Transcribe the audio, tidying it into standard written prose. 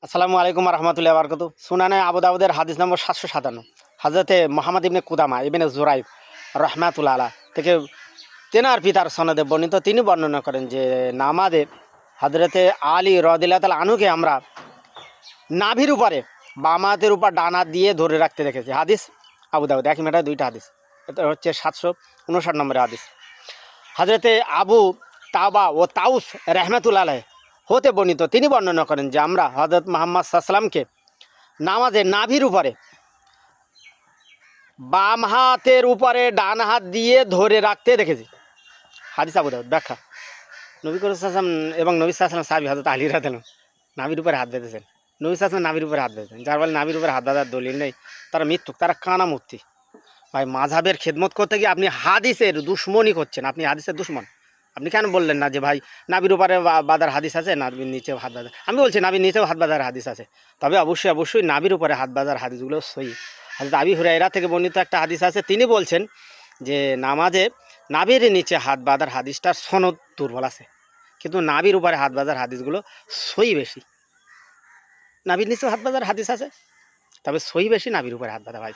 আসসালামু আলাইকুম রহমতুল্লাহ বারকাতু। সুনানে আবু দাউদের হাদিস নম্বর 757, হজরতে মোহাম্মদ ইবনে কুদামা ইবনে জুরাইদ রহমাতুল্লাহ আলাহ থেকে তেনার পিতার সনদে বর্ণিত। তিনি বর্ণনা করেন যে নামাজে হজরতে আলী রাদিয়াল্লাহু তাআলা আনহুকে আমরা নাভির উপরে বাম হাতের উপর ডান হাত দিয়ে ধরে রাখতে দেখেছি। হাদিস আবু দাউদ, একই মেটায় দুইটা হাদিস। এটা হচ্ছে 759 নম্বরের হাদিস। হজরতে আবু তাবা ও তাউস রহমাতুল্লাহ আলাইহ হতে বর্ণিত, তিনি বর্ণনা করেন যে আমরা হজরত মুহাম্মদ সাল্লামকে নামাজে নাভির উপরে বাম হাতের উপরে ডান হাত দিয়ে ধরে রাখতে দেখেছি। হাদিস আবু দাউদ। ব্যাখ্যা: নবী করিম সাল্লাল্লাহু আলাইহি ওয়াসাল্লাম এবং নবী সাল্লাল্লাহু আলাইহি ওয়াসাল্লাম সাহাবী হযরত আলী রাদিয়াল্লাহু আনহু নাভির উপরে হাত বেঁধেছেন। নবী সাল্লাল্লাহু আলাইহি ওয়াসাল্লাম নাভির উপরে হাত বেঁধেছেন, যার বলে নাভির উপরে হাত বাঁধার দলিল নেই, তারা মিথ্যুক, তারা কানা মূর্তি। ভাই, মাযহাবের খেদমত করতে গিয়ে আপনি হাদিসের দুশমনি করছেন, আপনি হাদিসের দুশমন। আপনি কেন বললেন না যে ভাই নাভির উপরে বাঁধার হাদিস আছে, নাভির নিচেও হাত বাঁধার? আমি বলছি নাভির নিচেও হাত বাঁধার হাদিস আছে, তবে অবশ্যই অবশ্যই নাভির উপরে হাত বাঁধার হাদিসগুলো সহিহ। হযরত আবু হুরায়রা থেকে বর্ণিত একটা হাদিস আছে, তিনি বলছেন যে নামাজে নাভির নিচে হাত বাঁধার হাদিসটার সনদ দুর্বল আছে, কিন্তু নাভির উপরে হাত বাঁধার হাদিসগুলো সহিহ বেশি। নাভির নিচেও হাত বাঁধার হাদিস আছে, তবে সহিহ বেশি নাভির উপরে হাত বাঁধা। ভাই